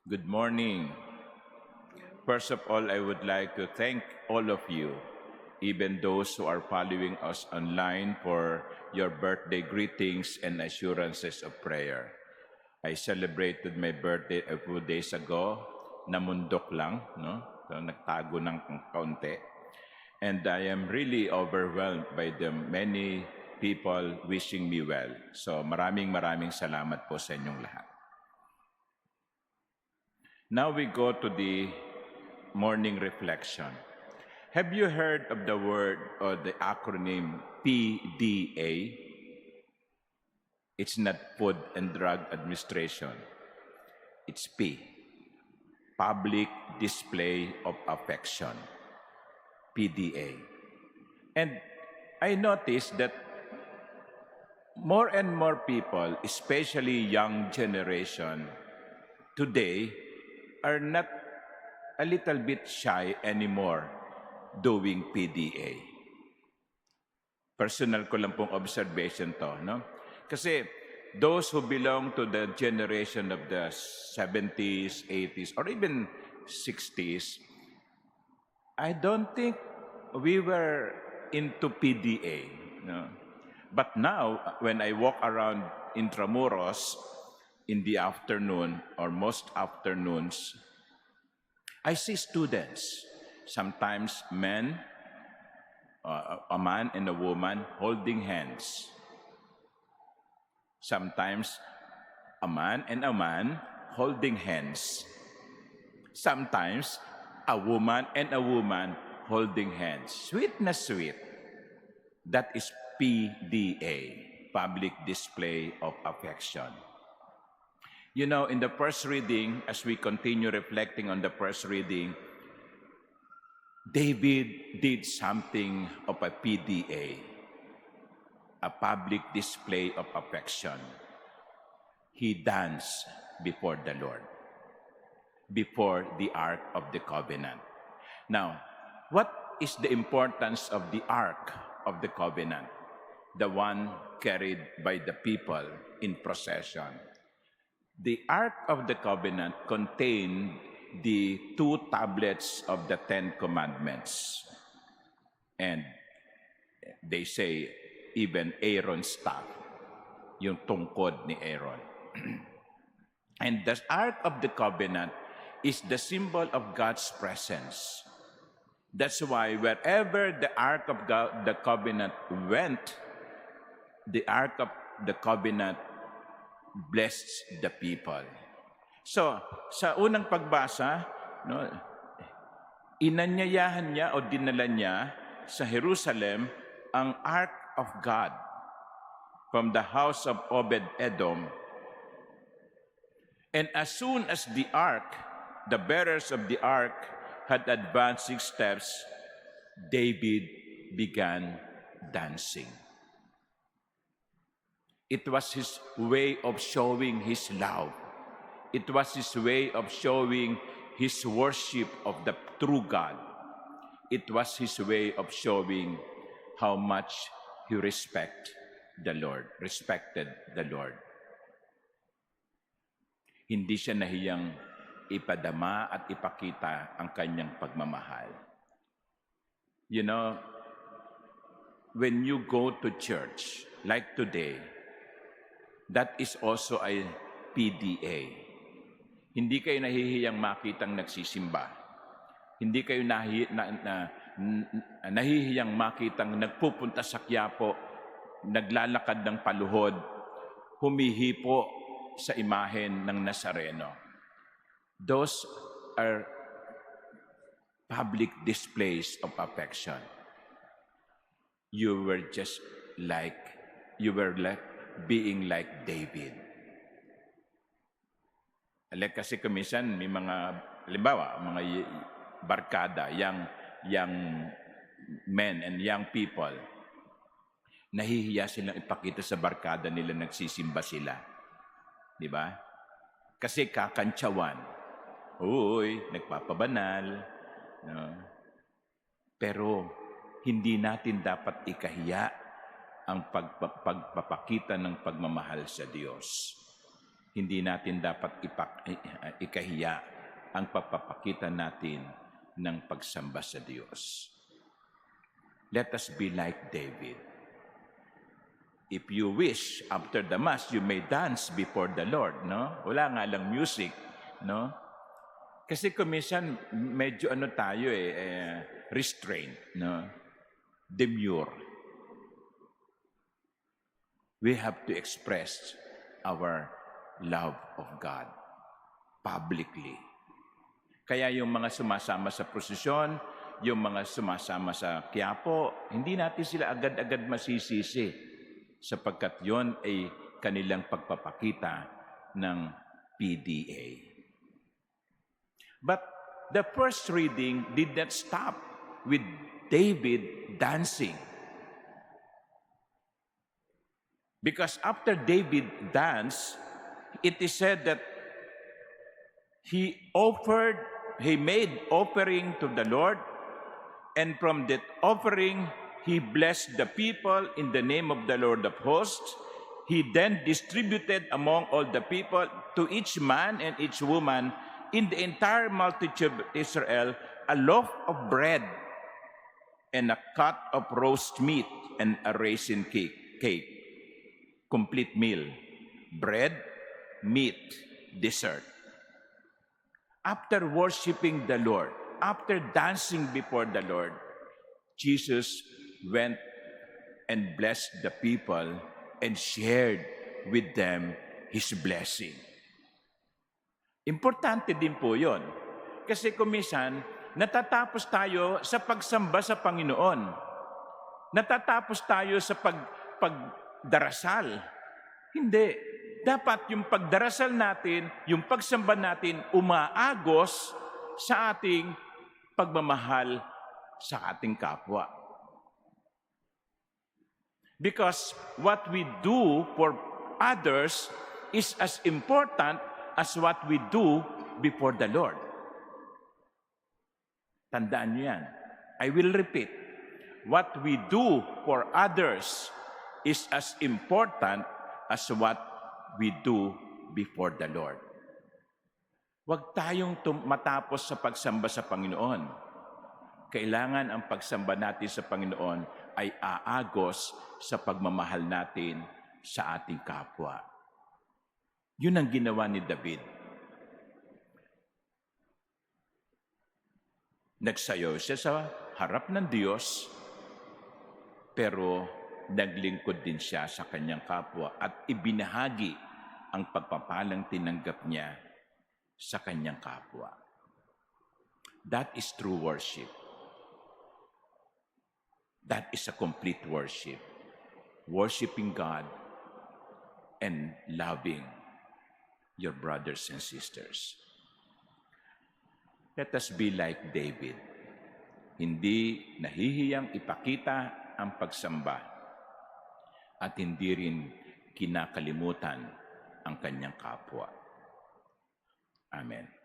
Good morning. First of all, I would like to thank all of you, even those who are following us online, for your birthday greetings and assurances of prayer. I celebrated my birthday a few days ago, namundok lang, no? So, nagtago ng kaunti. And I am really overwhelmed by the many people wishing me well. So maraming salamat po sa inyong lahat. Now we go to the morning reflection. Have you heard of the word or the acronym PDA? It's not Food and Drug Administration. It's P, Public Display of Affection, PDA. And I noticed that more and more people, especially young generation, today are not a little bit shy anymore doing PDA. Personal ko lang pong observation to, no? Kasi those who belong to the generation of the 70s, 80s, or even 60s, I don't think we were into PDA, no? But now, when I walk around Intramuros in the afternoon or most afternoons, I see students, sometimes men, a man and a woman holding hands. Sometimes a man and a man holding hands. Sometimes a woman and a woman holding hands. Sweet na sweet. That is PDA, Public Display of Affection. You know, in the first reading, as we continue reflecting on the first reading, David did something of a PDA, a public display of affection. He danced before the Lord, before the Ark of the Covenant. Now, what is the importance of the Ark of the Covenant, the one carried by the people in procession? The Ark of the Covenant contained the 2 tablets of the 10 Commandments. And they say, even Aaron's staff, yung tungkod ni Aaron. And the Ark of the Covenant is the symbol of God's presence. That's why wherever the Ark of God, the Covenant went, the Ark of the Covenant blessed the people. So, sa unang pagbasa, no, inanyayahan niya o dinala niya sa Jerusalem ang Ark of God from the house of Obed-Edom. And as soon as the Ark, the bearers of the Ark, had advanced 6 steps, David began dancing. It was his way of showing his love. It was his way of showing his worship of the true God. It was his way of showing how much he respected the Lord. Hindi siya nahiyang ipadama at ipakita ang kanyang pagmamahal. You know, when you go to church, like today, that is also a PDA. Hindi kayo nahihiyang makitang nagsisimba. Hindi kayo nahihiyang makitang nagpupunta sa Quiapo, naglalakad ng paluhod, humihipo sa imahen ng Nazareno. Those are public displays of affection. You were being like David. Kasi kuminsan may mga, halimbawa, mga barkada, young men and young people, nahihiya silang ipakita sa barkada nila nagsisimba sila. Di ba? Kasi kakantsawan. Uy, nagpapabanal. No? Pero hindi natin dapat ikahiya ang pagpapakita ng pagmamahal sa Diyos. Hindi natin dapat ikahiya ang pagpapakita natin ng pagsamba sa Diyos. Let us be like David. If you wish, after the Mass, you may dance before the Lord, no? Wala nga lang music, no? Kasi kung minsan, medyo tayo restraint, no? Demure. We have to express our love of God publicly. Kaya yung mga sumasama sa prosesyon, yung mga sumasama sa Quiapo, hindi natin sila agad-agad masisisi sapagkat yon ay kanilang pagpapakita ng PDA. But the first reading did not stop with David dancing. Because after David danced, it is said that he made offering to the Lord, and from that offering, he blessed the people in the name of the Lord of hosts. He then distributed among all the people, to each man and each woman in the entire multitude of Israel, a loaf of bread and a cut of roast meat and a raisin cake. Complete meal. Bread, meat, dessert. After worshiping the Lord, after dancing before the Lord, Jesus went and blessed the people and shared with them His blessing. Importante din po yon. Kasi kumisan, natatapos tayo sa pagsamba sa Panginoon. Natatapos tayo sa pagdarasal. Hindi. Dapat yung pagdarasal natin, yung pagsamba natin, umaagos sa ating pagmamahal sa ating kapwa. Because what we do for others is as important as what we do before the Lord. Tandaan niyo yan. I will repeat. What we do for others is as important as what we do before the Lord. Huwag tayong matapos sa pagsamba sa Panginoon. Kailangan ang pagsamba natin sa Panginoon ay aagos sa pagmamahal natin sa ating kapwa. Yun ang ginawa ni David. Nagsayaw siya sa harap ng Diyos, pero naglingkod din siya sa kanyang kapwa at ibinahagi ang pagpapalang tinanggap niya sa kanyang kapwa. That is true worship. That is a complete worship. Worshiping God and loving your brothers and sisters. Let us be like David. Hindi nahihiyang ipakita ang pagsamba at hindi rin kinakalimutan ang kanyang kapwa. Amen.